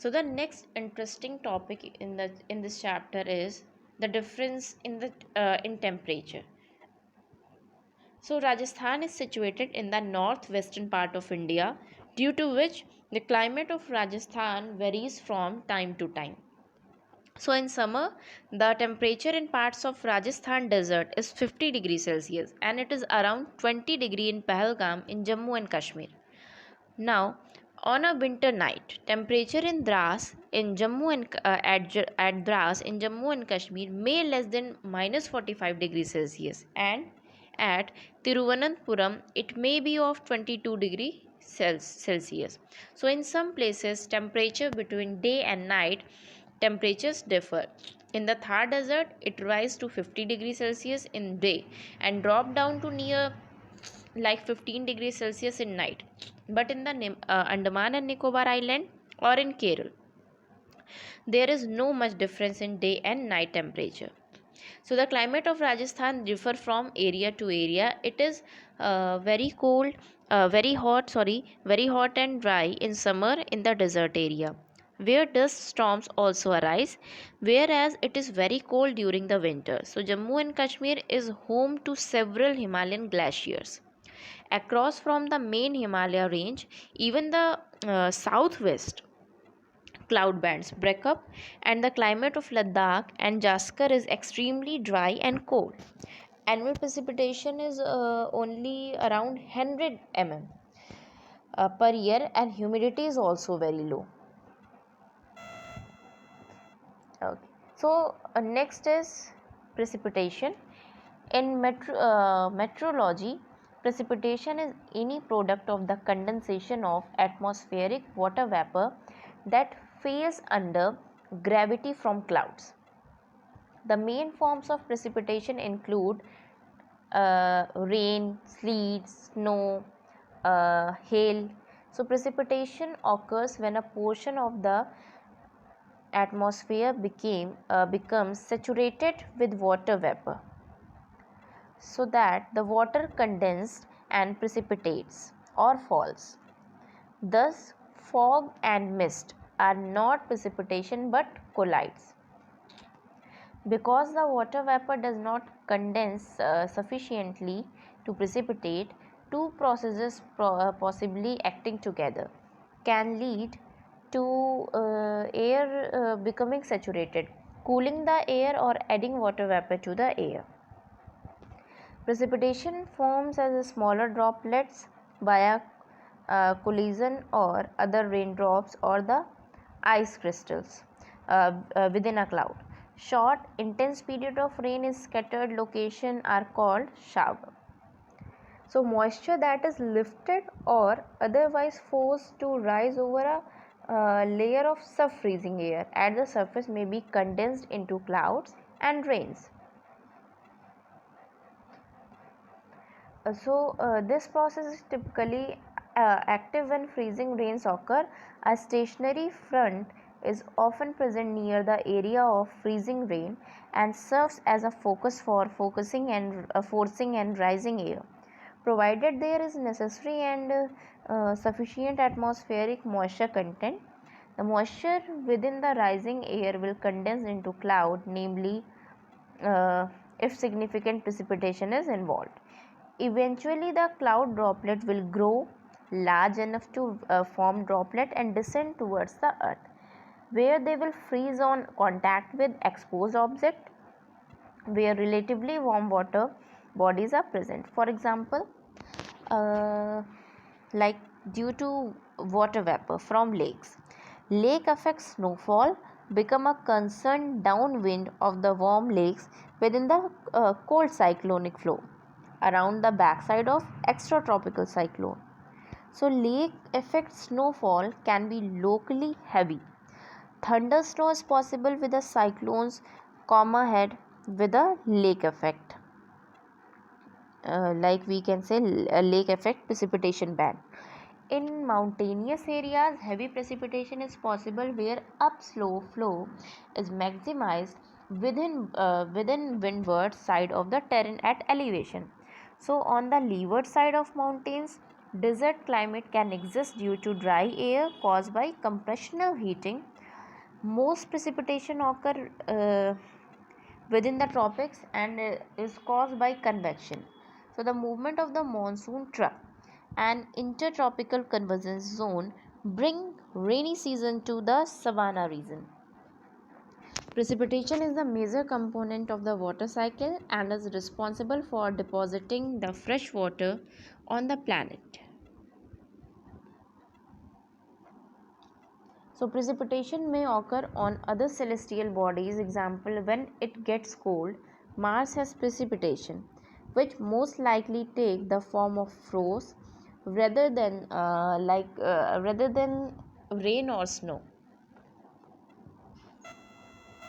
So the next interesting topic in this chapter is the difference in temperature. So Rajasthan is situated in the northwestern part of India, due to which the climate of Rajasthan varies from time to time. So in summer, the temperature in parts of Rajasthan desert is 50 degrees Celsius, and it is around 20 degree in Pahalgam in Jammu and Kashmir. Now, on a winter night, temperature in Dras in Jammu and at Dras in Jammu and Kashmir may less than minus 45 degrees Celsius, and at Tiruvananthapuram it may be of 22 degree Celsius. So in some places, temperature between day and night temperatures differ. In the Thar Desert, it rises to 50 degrees Celsius in day and drop down to near like 15 degrees Celsius in night. But in the Andaman and Nicobar Island or in Kerala, there is no much difference in day and night temperature. So the climate of Rajasthan differ from area to area. It is very cold, very hot and dry in summer in the desert area, where dust storms also arise, whereas it is very cold during the winter. So Jammu and Kashmir is home to several Himalayan glaciers. Across from the main Himalaya range, even the southwest cloud bands break up, and the climate of Ladakh and Jaskar is extremely dry and cold. Annual precipitation is only around 100 mm per year, and humidity is also very low. Okay. So next is precipitation. In meteorology, precipitation is any product of the condensation of atmospheric water vapor that fails under gravity from clouds. The main forms of precipitation include rain, sleet, snow, hail. So precipitation occurs when a portion of the atmosphere becomes saturated with water vapor, so that the water condenses and precipitates or falls. Thus, fog and mist are not precipitation but collides. Because the water vapor does not condense sufficiently to precipitate, two processes possibly acting together can lead to air becoming saturated, cooling the air or adding water vapor to the air. Precipitation forms as smaller droplets via collision or other raindrops or the ice crystals within a cloud. Short, intense period of rain in scattered location are called shower. So moisture that is lifted or otherwise forced to rise over a layer of sub-freezing air at the surface may be condensed into clouds and rains. This process is typically active when freezing rains occur. A stationary front is often present near the area of freezing rain and serves as a focus for focusing and forcing and rising air. Provided there is necessary and sufficient atmospheric moisture content, the moisture within the rising air will condense into cloud, namely if significant precipitation is involved. Eventually, the cloud droplet will grow large enough to form droplet and descend towards the earth, where they will freeze on contact with exposed object where relatively warm water bodies are present. For example, like due to water vapor from lakes, lake effect snowfall become a concern downwind of the warm lakes within the cold cyclonic flow around the backside of extratropical cyclone. So lake effect snowfall can be locally heavy. Thundersnow is possible with a cyclone's comma head with a lake effect. Like we can say a lake effect precipitation band. In mountainous areas, heavy precipitation is possible where upslope flow is maximized within windward side of the terrain at elevation. So on the leeward side of mountains, desert climate can exist due to dry air caused by compressional heating Most precipitation occur within the tropics and is caused by convection. So the movement of the monsoon trough and intertropical convergence zone bring rainy season to the savanna region. Precipitation is the major component of the water cycle and is responsible for depositing the fresh water on the planet. So precipitation may occur on other celestial bodies. Example, when it gets cold, Mars has precipitation, which most likely take the form of frost rather than rain or snow.